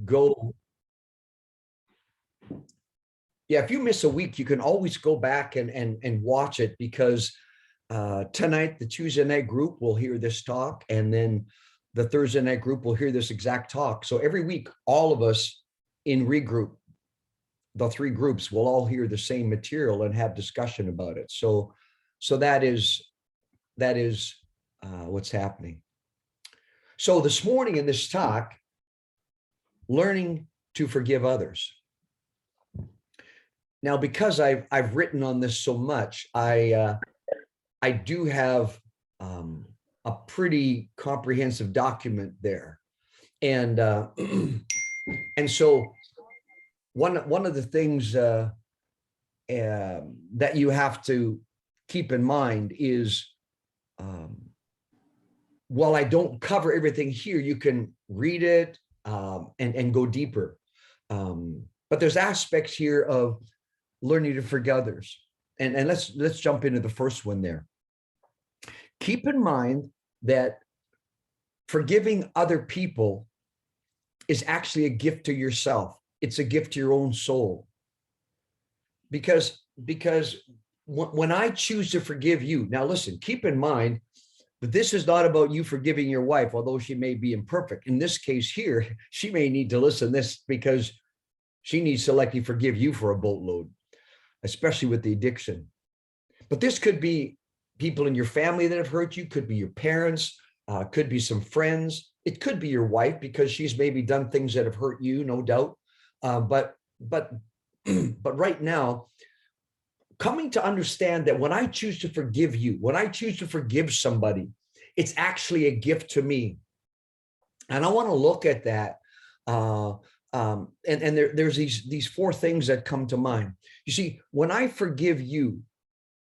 go, yeah, if you miss a week, you can always go back and watch it, because tonight, the Tuesday night group will hear this talk, and then the Thursday night group will hear this exact talk. So every week, all of us in ReGroup, the three groups, will all hear the same material and have discussion about it. So that is what's happening. So this morning in this talk, learning to forgive others. Now, because I've written on this so much, I do have a pretty comprehensive document there, and so one of the things that you have to keep in mind is, while I don't cover everything here, you can read it and go deeper. But there's aspects here of learning to forgive others. And let's jump into the first one there. Keep in mind that forgiving other people is actually a gift to yourself. It's a gift to your own soul. Because when I choose to forgive you, now listen, keep in mind that this is not about you forgiving your wife, although she may be imperfect. In this case here, she may need to listen to this because she needs to likely forgive you for a boatload, especially with the addiction. But this could be people in your family that have hurt you, could be your parents, could be some friends. It could be your wife, because she's maybe done things that have hurt you, no doubt. But right now, coming to understand that when I choose to forgive you, when I choose to forgive somebody, it's actually a gift to me. And I want to look at that. There's these four things that come to mind. You see, when I forgive you,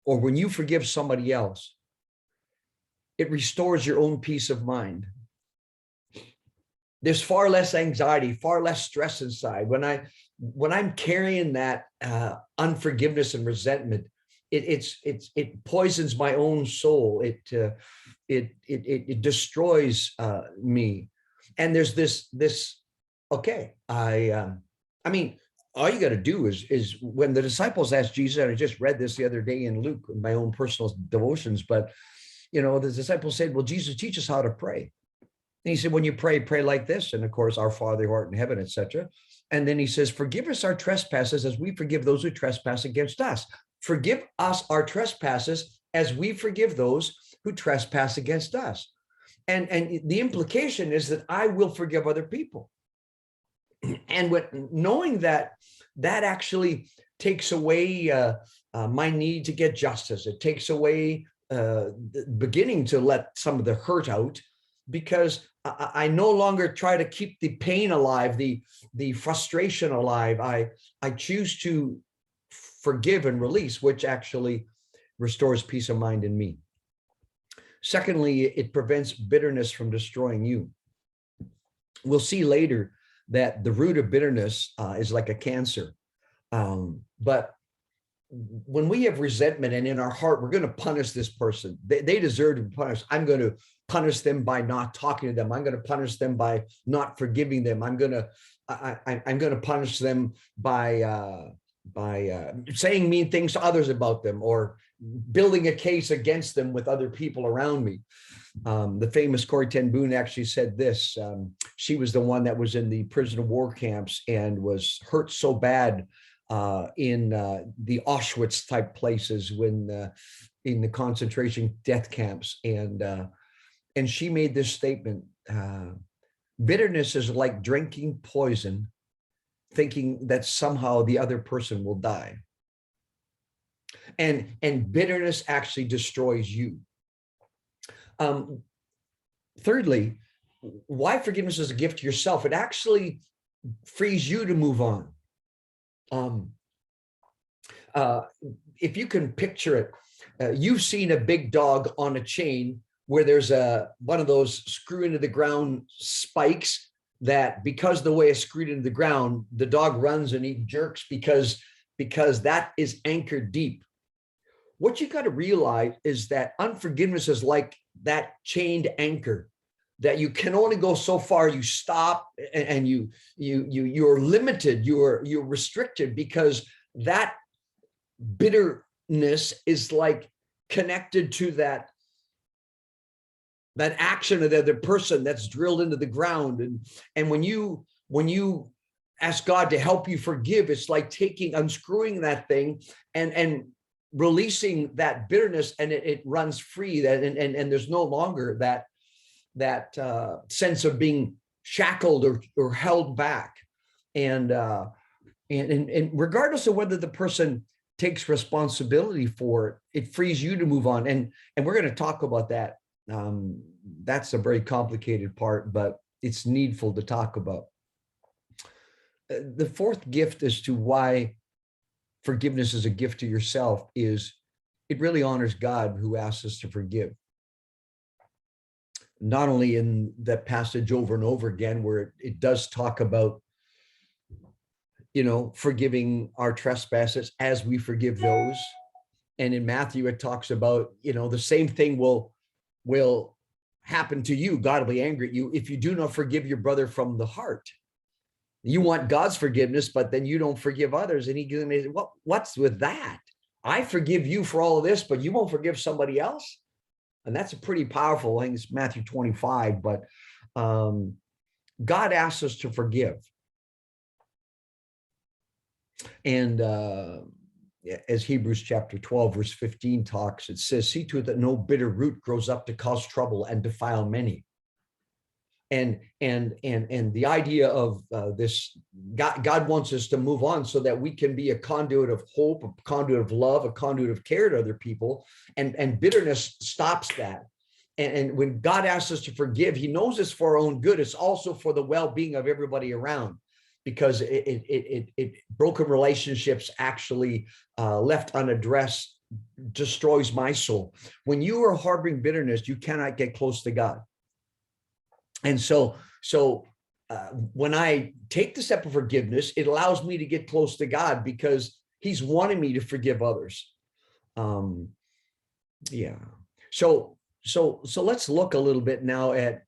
or when you forgive somebody else, it restores your own peace of mind. There's far less anxiety, far less stress inside. When I'm carrying that unforgiveness and resentment, it poisons my own soul. It destroys me. And there's this. Okay, I mean, all you got to do is when the disciples asked Jesus, and I just read this the other day in Luke, in my own personal devotions, but the disciples said, "Well, Jesus, teach us how to pray." And he said, "When you pray, pray like this." And of course, "Our Father who art in heaven," etc. And then he says, "Forgive us our trespasses as we forgive those who trespass against us. Forgive us our trespasses as we forgive those who trespass against us." And the implication is that I will forgive other people. And knowing that actually takes away my need to get justice. It takes away beginning to let some of the hurt out, because I no longer try to keep the pain alive, the frustration alive. I choose to forgive and release, which actually restores peace of mind in me. Secondly, it prevents bitterness from destroying you. We'll see later that the root of bitterness is like a cancer. But when we have resentment and in our heart, we're going to punish this person. They deserve to be punished. I'm going to punish them by not talking to them. I'm going to punish them by not forgiving them. I'm going to punish them by saying mean things to others about them, or building a case against them with other people around me. The famous Corrie ten Boom actually said this. She was the one that was in the prisoner of war camps and was hurt so bad in the Auschwitz type places, when in the concentration death camps. And she made this statement: bitterness is like drinking poison, thinking that somehow the other person will die. And bitterness actually destroys you. Thirdly, why forgiveness is a gift to yourself? It actually frees you to move on. If you can picture it, you've seen a big dog on a chain where there's one of those screw into the ground spikes that, because the way it's screwed into the ground, the dog runs and he jerks because that is anchored deep. What you got to realize is that unforgiveness is like that chained anchor that you can only go so far. You stop, and you're limited, you're restricted, because that bitterness is like connected to that action of the other person that's drilled into the ground. And when you ask God to help you forgive, it's like unscrewing that thing and releasing that bitterness, and it runs free. And there's no longer that sense of being shackled or held back. And regardless of whether the person takes responsibility for it, it frees you to move on. And we're going to talk about that. That's a very complicated part, but it's needful to talk about. The fourth gift as to why forgiveness is a gift to yourself is it really honors God, who asks us to forgive. Not only in that passage over and over again, where it does talk about, forgiving our trespasses as we forgive those. And in Matthew, it talks about, the same thing will happen to you, God will be angry at you if you do not forgive your brother from the heart. You want God's forgiveness, but then you don't forgive others. And he gives me, what's with that? I forgive you for all of this, but you won't forgive somebody else. And that's a pretty powerful, I think it's Matthew 25, but God asks us to forgive. And as Hebrews chapter 12, verse 15 talks, it says, see to it that no bitter root grows up to cause trouble and defile many. And the idea of this, God wants us to move on so that we can be a conduit of hope, a conduit of love, a conduit of care to other people. And bitterness stops that. And when God asks us to forgive, he knows it's for our own good. It's also for the well-being of everybody around, because it broken relationships actually left unaddressed destroys my soul. When you are harboring bitterness, you cannot get close to God. And so when I take the step of forgiveness, it allows me to get close to God, because he's wanting me to forgive others. Yeah. So let's look a little bit now at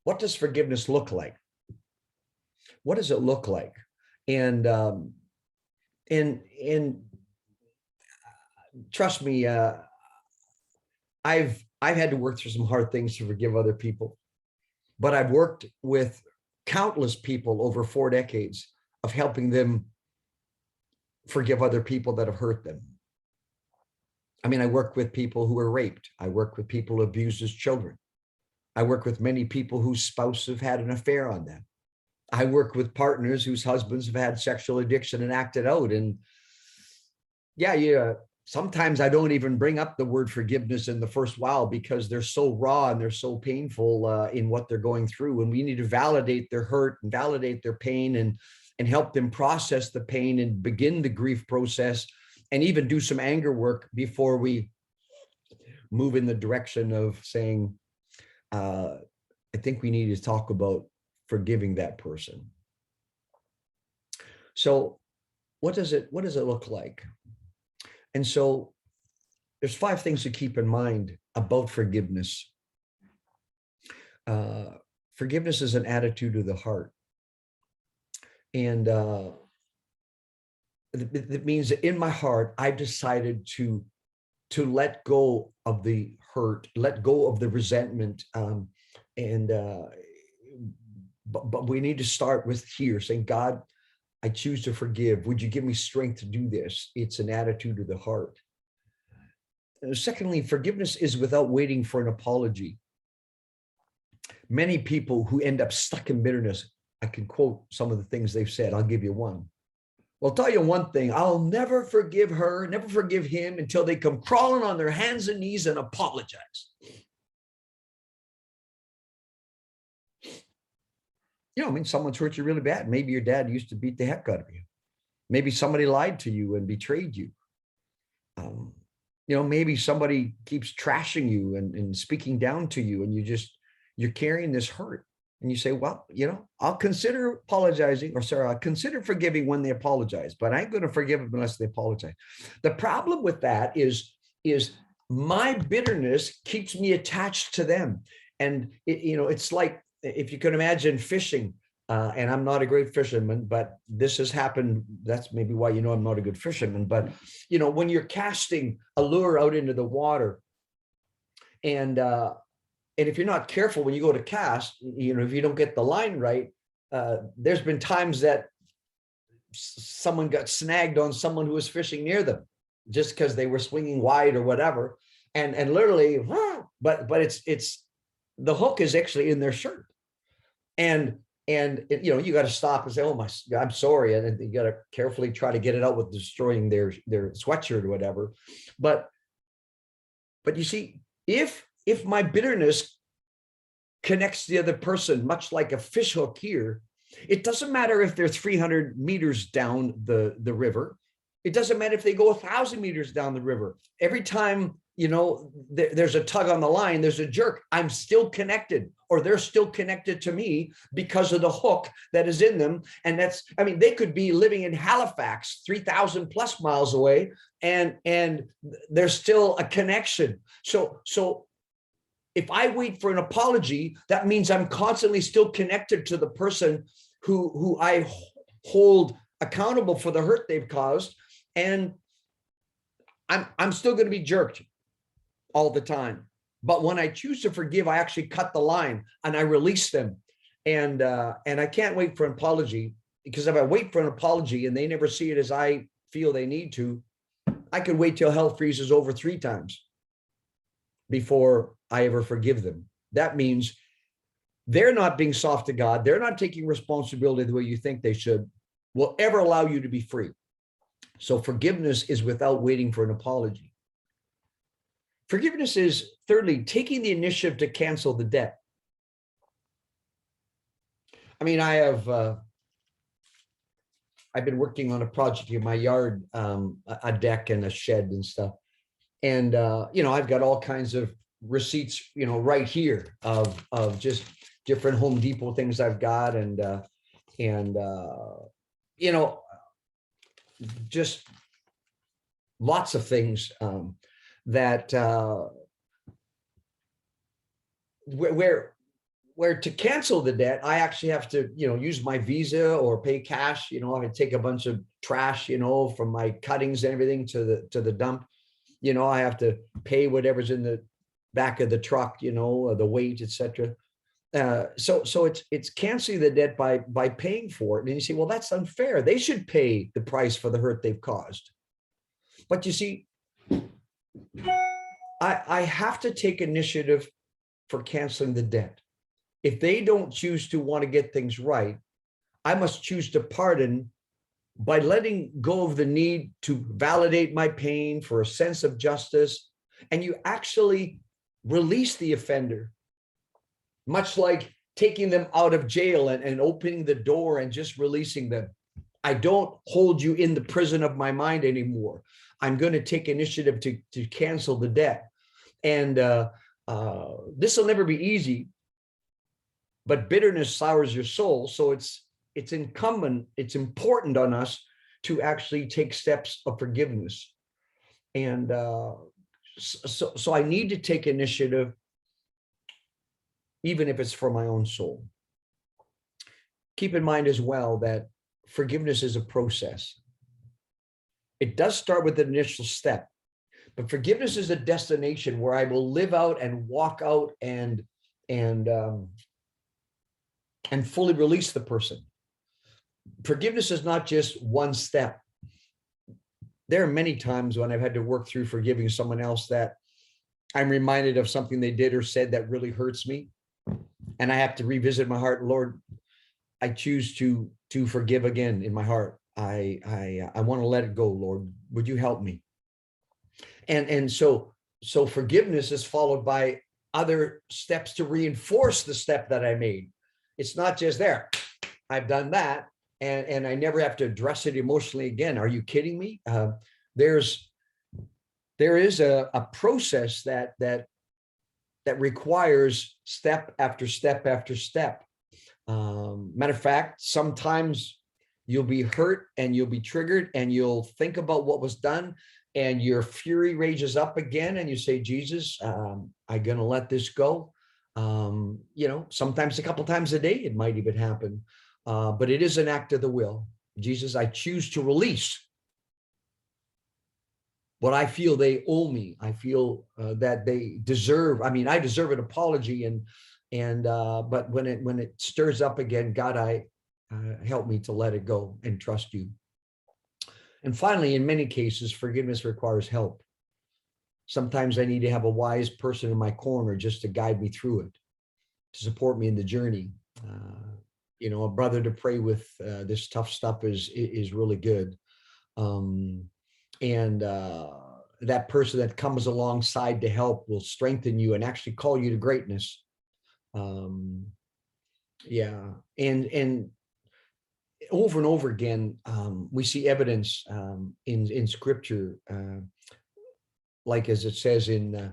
what does forgiveness look like? What does it look like? And trust me, I've had to work through some hard things to forgive other people. But I've worked with countless people over 4 decades of helping them forgive other people that have hurt them. I mean, I work with people who were raped. I work with people who abused as children. I work with many people whose spouses have had an affair on them. I work with partners whose husbands have had sexual addiction and acted out. And yeah, sometimes I don't even bring up the word forgiveness in the first while, because they're so raw and they're so painful in what they're going through. And we need to validate their hurt and validate their pain and help them process the pain and begin the grief process, and even do some anger work before we move in the direction of saying, I think we need to talk about forgiving that person. So what does it look like? And so there's 5 things to keep in mind about forgiveness. Forgiveness is an attitude of the heart. And it means that in my heart, I've decided to let go of the hurt, let go of the resentment. But we need to start with here, saying, God, I choose to forgive. Would you give me strength to do this? It's an attitude of the heart. Secondly, forgiveness is without waiting for an apology. Many people who end up stuck in bitterness, I can quote some of the things they've said. I'll give you one. Well, I'll tell you one thing. I'll never forgive her, never forgive him until they come crawling on their hands and knees and apologize. I mean, someone's hurt you really bad. Maybe your dad used to beat the heck out of you. Maybe somebody lied to you and betrayed you. Maybe somebody keeps trashing you and speaking down to you, and you're carrying this hurt. And you say, well, I'll consider apologizing, I'll consider forgiving when they apologize, but I ain't going to forgive them unless they apologize. The problem with that is my bitterness keeps me attached to them. And it's like, if you can imagine fishing, and I'm not a great fisherman, but this has happened. That's maybe why I'm not a good fisherman. But when you're casting a lure out into the water, and if you're not careful when you go to cast, if you don't get the line right, there's been times that someone got snagged on someone who was fishing near them, just because they were swinging wide or whatever, and literally, but it's the hook is actually in their shirt, and you got to stop and say, oh my, I'm sorry, and you got to carefully try to get it out with destroying their sweatshirt or whatever. But you see, if my bitterness connects the other person, much like a fish hook here, it doesn't matter if they're 300 meters down the river. It doesn't matter if they go 1,000 meters down the river. Every time, there's a tug on the line, there's a jerk, I'm still connected, or they're still connected to me because of the hook that is in them. And they could be living in Halifax, 3,000 plus miles away, and there's still a connection. So if I wait for an apology, that means I'm constantly still connected to the person who I hold accountable for the hurt they've caused. And I'm still going to be jerked all the time. But when I choose to forgive, I actually cut the line and I release them. And I can't wait for an apology, because if I wait for an apology and they never see it as I feel they need to, I could wait till hell freezes over 3 times before I ever forgive them. That means they're not being soft to God. They're not taking responsibility the way you think they should, will ever allow you to be free. So forgiveness is without waiting for an apology. Forgiveness is, thirdly, taking the initiative to cancel the debt. I mean, I've been working on a project in my yard, a deck and a shed and stuff. And, I've got all kinds of receipts, right here of just different Home Depot things I've got. And just lots of things that where to cancel the debt, I actually have to, use my Visa or pay cash. I take a bunch of trash, from my cuttings and everything to the dump. I have to pay whatever's in the back of the truck, the weight, etc. So it's canceling the debt by paying for it. And you say, well, that's unfair. They should pay the price for the hurt they've caused. But you see, I have to take initiative for canceling the debt. If they don't choose to want to get things right, I must choose to pardon by letting go of the need to validate my pain for a sense of justice. And you actually release the offender, much like taking them out of jail and opening the door and just releasing them. I don't hold you in the prison of my mind anymore. I'm going to take initiative to cancel the debt. And this will never be easy, but bitterness sours your soul. So it's important on us to actually take steps of forgiveness. And so I need to take initiative, even if it's for my own soul. Keep in mind as well that forgiveness is a process. It does start with an initial step, but forgiveness is a destination where I will live out and walk out and fully release the person. Forgiveness is not just one step. There are many times when I've had to work through forgiving someone else that I'm reminded of something they did or said that really hurts me. And I have to revisit my heart. Lord, I choose to forgive again in my heart. I want to let it go, Lord. Would you help me? And so forgiveness is followed by other steps to reinforce the step that I made. It's not just there. I've done that, and I never have to address it emotionally again. Are you kidding me? There is a process that requires step after step after step. Matter of fact, sometimes you'll be hurt and you'll be triggered and you'll think about what was done and your fury rages up again and you say, Jesus, I'm going to let this go. Sometimes a couple times a day, it might even happen. But it is an act of the will. Jesus, I choose to release what I feel they owe me. I feel that they deserve. I mean, I deserve an apology, but when it stirs up again, God, I help me to let it go and trust you. And finally, in many cases, forgiveness requires help. Sometimes I need to have a wise person in my corner just to guide me through it, to support me in the journey. A brother to pray with this tough stuff is really good. And that person that comes alongside to help will strengthen you and actually call you to greatness. And over and over again, we see evidence in Scripture, like as it says in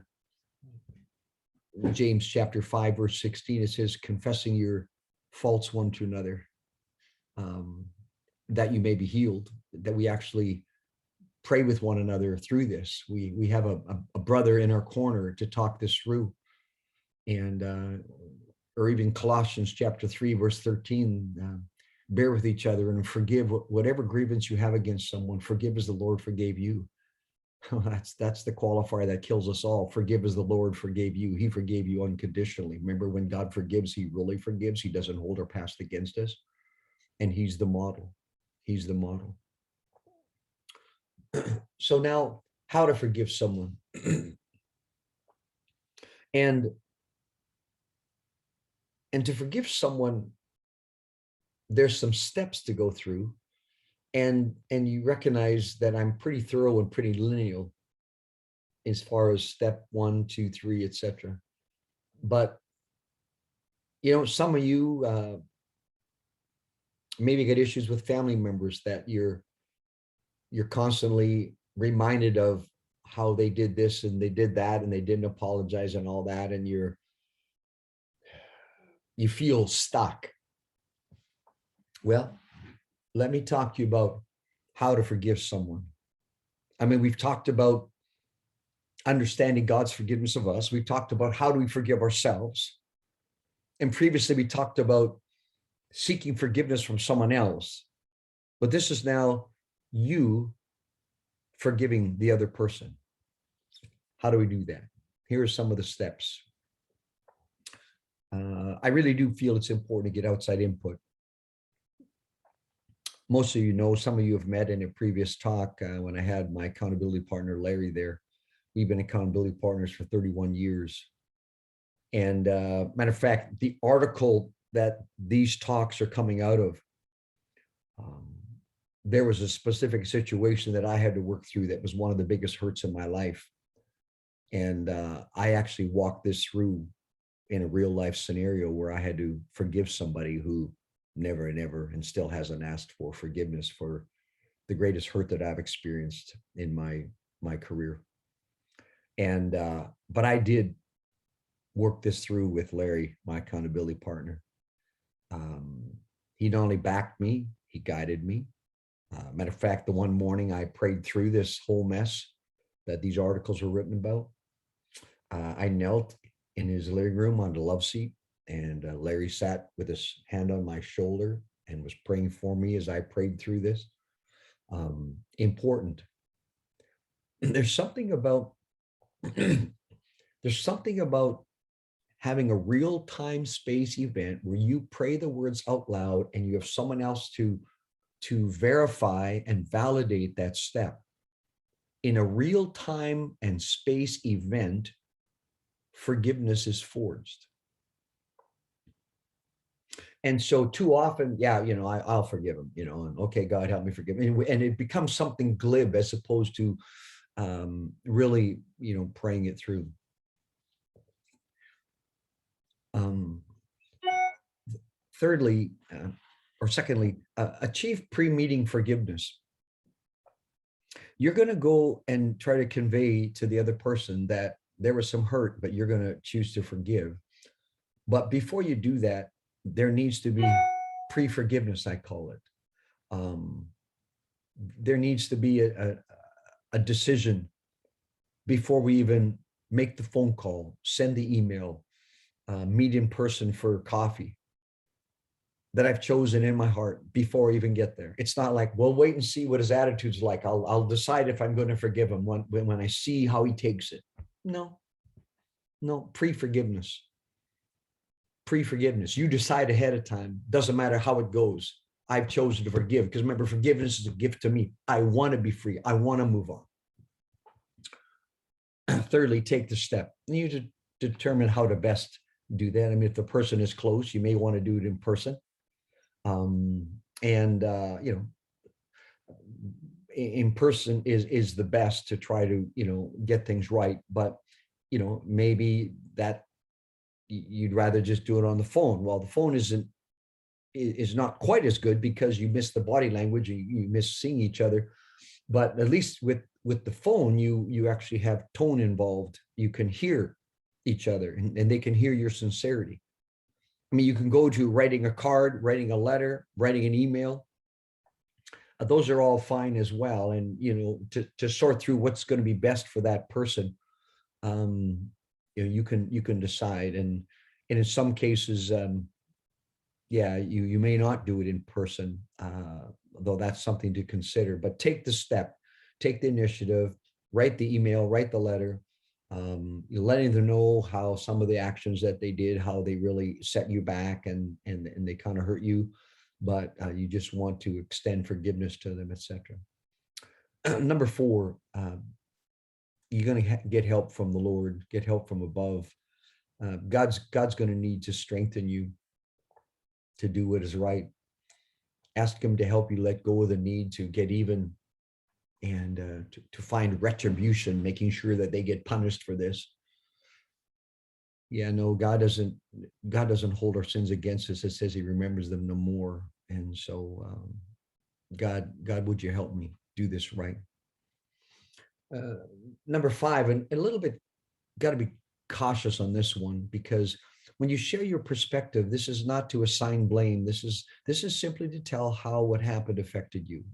James chapter 5, verse 16, it says, confessing your faults one to another, that you may be healed, that we actually pray with one another through this. We have a brother in our corner to talk this through. And or even Colossians chapter 3, verse 13, bear with each other and forgive whatever grievance you have against someone. Forgive as the Lord forgave you. That's the qualifier that kills us all. Forgive as the Lord forgave you. He forgave you unconditionally. Remember, when God forgives, he really forgives. He doesn't hold our past against us. And he's the model. He's the model. So now, how to forgive someone. and to forgive someone, there's some steps to go through. And you recognize that I'm pretty thorough and pretty linear as far as step 1, 2, 3, etc. But some of you maybe get issues with family members that you're constantly reminded of how they did this and they did that and they didn't apologize and all that, and you feel stuck. Well, let me talk to you about how to forgive someone. I mean, we've talked about understanding God's forgiveness of us. We've talked about how do we forgive ourselves. And previously we talked about seeking forgiveness from someone else. But this is now you forgiving the other person. How do we do that? Here are some of the steps. I really do feel it's important to get outside input. Most of you know, some of you have met in a previous talk when I had my accountability partner, Larry, there. We've been accountability partners for 31 years. And matter of fact, the article that these talks are coming out of, there was a specific situation that I had to work through that was one of the biggest hurts in my life. And I actually walked this through in a real life scenario where I had to forgive somebody who never and still hasn't asked for forgiveness for the greatest hurt that I've experienced in my career. And but I did work this through with Larry, my accountability partner. He not only backed me, he guided me. Matter of fact, the one morning I prayed through this whole mess that these articles were written about, I knelt in his living room on the love seat, and Larry sat with his hand on my shoulder and was praying for me as I prayed through this. Important. There's something about having a real-time space event where you pray the words out loud and you have someone else to verify and validate that step. In a real-time and space event, forgiveness is forged. And so too often, I'll forgive him, and okay, God help me forgive him. And it becomes something glib as opposed to really, praying it through. Secondly, achieve pre-meeting forgiveness. You're going to go and try to convey to the other person that there was some hurt, but you're going to choose to forgive. But before you do that, there needs to be pre-forgiveness, I call it. There needs to be a decision before we even make the phone call, send the email, meet in person for coffee that I've chosen in my heart before I even get there. It's not like, well, wait and see what his attitude's like. I'll decide if I'm going to forgive him when I see how he takes it. No, no, pre-forgiveness. Pre-forgiveness. You decide ahead of time. Doesn't matter how it goes. I've chosen to forgive, because remember, forgiveness is a gift to me. I want to be free. I want to move on. Thirdly, take the step. You need to determine how to best do that. I mean, if the person is close, you may want to do it in person. In person is the best to try to, get things right. But, maybe that you'd rather just do it on the phone. Well, the phone is not quite as good because you miss the body language, you miss seeing each other. But at least with the phone, you actually have tone involved. You can hear each other, and they can hear your sincerity. I mean, you can go to writing a card, writing a letter, writing an email. Those are all fine as well. And, to sort through what's going to be best for that person, you can decide. And in some cases, you may not do it in person, though that's something to consider. But take the step, take the initiative, write the email, write the letter, letting them know how some of the actions that they did, how they really set you back and they kind of hurt you, but you just want to extend forgiveness to them, etc. Number 4, you're going to get help from the Lord, get help from above. God's going to need to strengthen you to do what is right. Ask him to help you let go of the need to get even and to find retribution, making sure that they get punished for this. Yeah, no, God doesn't hold our sins against us. It says he remembers them no more. And so, God, would you help me do this right? Number 5, and a little bit, got to be cautious on this one, because when you share your perspective, this is not to assign blame. This is simply to tell how what happened affected you,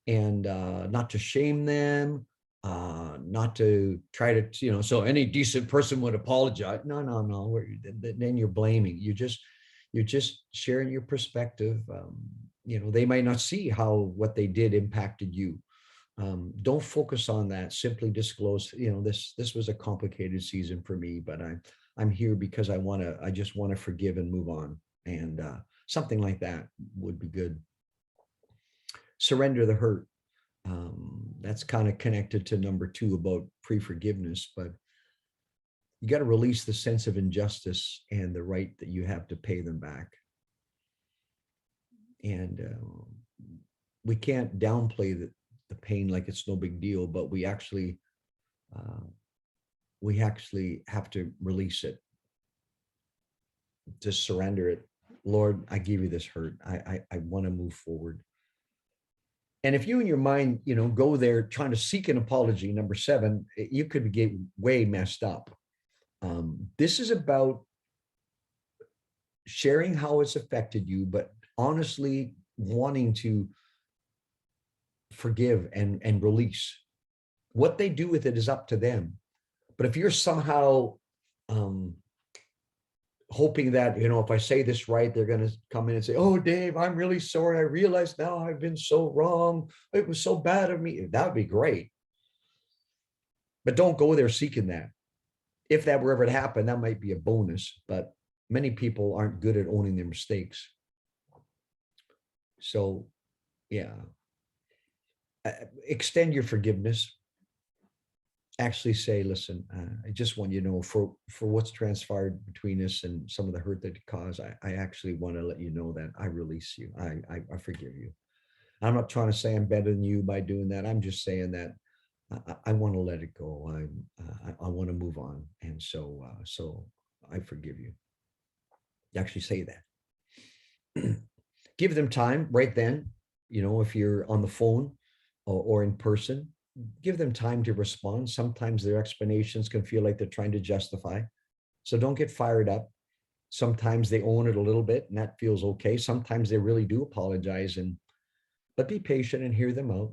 and not to shame them, not to try to, so any decent person would apologize. No. Then you're blaming. You're just sharing your perspective. They might not see how what they did impacted you. Don't focus on that. Simply disclose, this was a complicated season for me, but I'm here because I just want to forgive and move on. And something like that would be good. Surrender the hurt. That's kind of connected to number 2 about pre-forgiveness, but you got to release the sense of injustice and the right that you have to pay them back. And we can't downplay the pain like it's no big deal, but we actually have to release it, to surrender it. Lord, I give you this hurt. I want to move forward. And if you in your mind, go there trying to seek an apology, number 7, you could get way messed up. This is about sharing how it's affected you, but honestly wanting to forgive and release. What they do with it is up to them. But if you're somehow hoping that, if I say this right, they're going to come in and say, oh, Dave, I'm really sorry. I realize now I've been so wrong. It was so bad of me. That would be great. But don't go there seeking that. If that were ever to happen, that might be a bonus, but many people aren't good at owning their mistakes. So, yeah, extend your forgiveness. Actually say, listen, I just want you to know for what's transpired between us and some of the hurt that it caused, I actually want to let you know that I release you. I forgive you. I'm not trying to say I'm better than you by doing that. I'm just saying that I want to let it go. I want to move on. And so I forgive you. You actually say that. Give them time right then, if you're on the phone or in person. Give them time to respond. Sometimes their explanations can feel like they're trying to justify. So don't get fired up. Sometimes they own it a little bit, and that feels okay. Sometimes they really do apologize, but be patient and hear them out.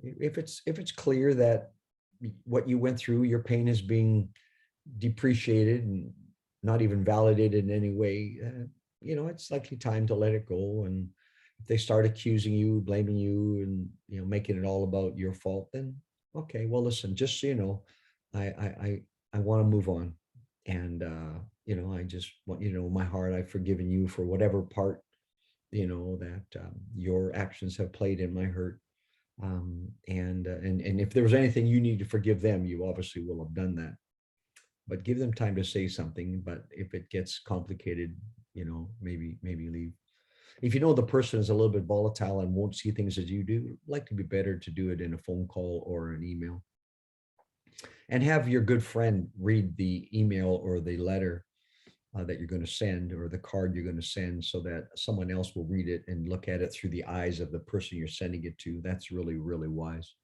If it's clear that what you went through, your pain is being depreciated and not even validated in any way, it's likely time to let it go. And if they start accusing you, blaming you, and making it all about your fault, then okay, well, listen, just so you know, I want to move on, and I just want you to know, my heart, I've forgiven you for whatever part that your actions have played in my hurt. And if there was anything you need to forgive them, you obviously will have done that. But give them time to say something. But if it gets complicated, maybe leave. If you know the person is a little bit volatile and won't see things as you do, like to be better to do it in a phone call or an email. And have your good friend read the email or the letter that you're going to send, or the card you're going to send, so that someone else will read it and look at it through the eyes of the person you're sending it to. That's really, really wise.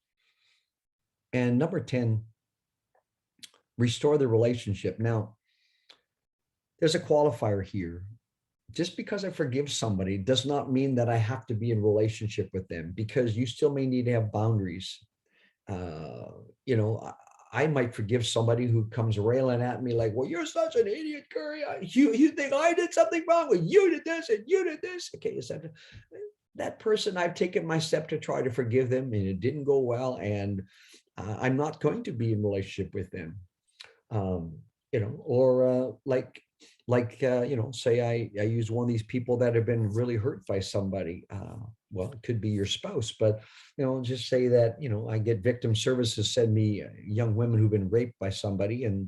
And number 10, restore the relationship. Now, there's a qualifier here. Just because I forgive somebody does not mean that I have to be in relationship with them, because you still may need to have boundaries. I might forgive somebody who comes railing at me like, well, you're such an idiot, Currie. You think I did something wrong? Well, you did this and you did this. Okay, that person, I've taken my step to try to forgive them, and it didn't go well, and I'm not going to be in relationship with them. Or say I use one of these people that have been really hurt by somebody. Well, it could be your spouse, but just say that I get victim services send me young women who've been raped by somebody, and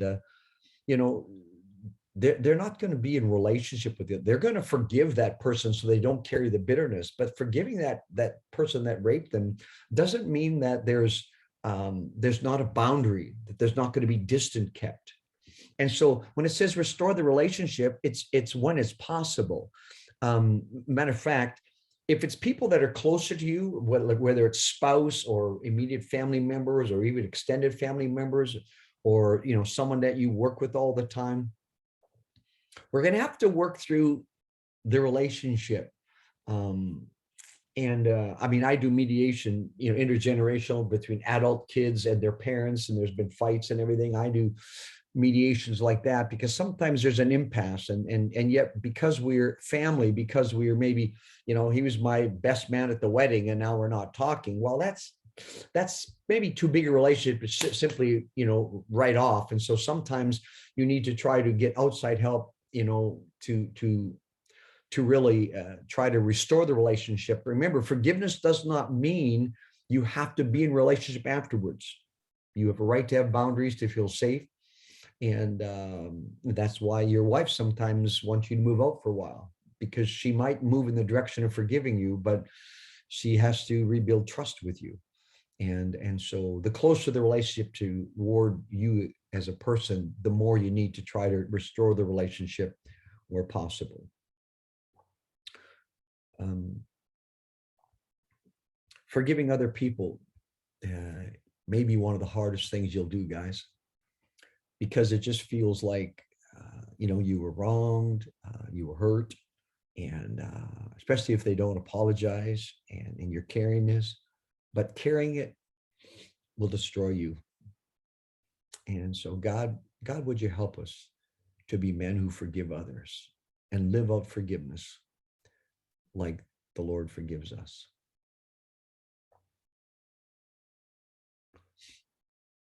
they're not going to be in relationship with you. They're going to forgive that person so they don't carry the bitterness. But forgiving that person that raped them doesn't mean that there's not a boundary, that there's not going to be distance kept. And so when it says restore the relationship, it's when it's possible. Matter of fact, if it's people that are closer to you, whether it's spouse or immediate family members or even extended family members, or someone that you work with all the time, we're going to have to work through the relationship. I do mediation, intergenerational, between adult kids and their parents, and there's been fights and everything. I do mediations like that because sometimes there's an impasse, and yet because we're family, because we're maybe, he was my best man at the wedding and now we're not talking. Well, that's maybe too big a relationship to simply, write off. And so sometimes you need to try to get outside help, to really try to restore the relationship. Remember, forgiveness does not mean you have to be in relationship afterwards. You have a right to have boundaries, to feel safe. And that's why your wife sometimes wants you to move out for a while, because she might move in the direction of forgiving you, but she has to rebuild trust with you. And so the closer the relationship toward you as a person, the more you need to try to restore the relationship where possible. Forgiving other people may be one of the hardest things you'll do, guys, because it just feels like, you were wronged, you were hurt, and especially if they don't apologize, and you're carrying this, but carrying it will destroy you. And so God, would you help us to be men who forgive others and live out forgiveness like the Lord forgives us.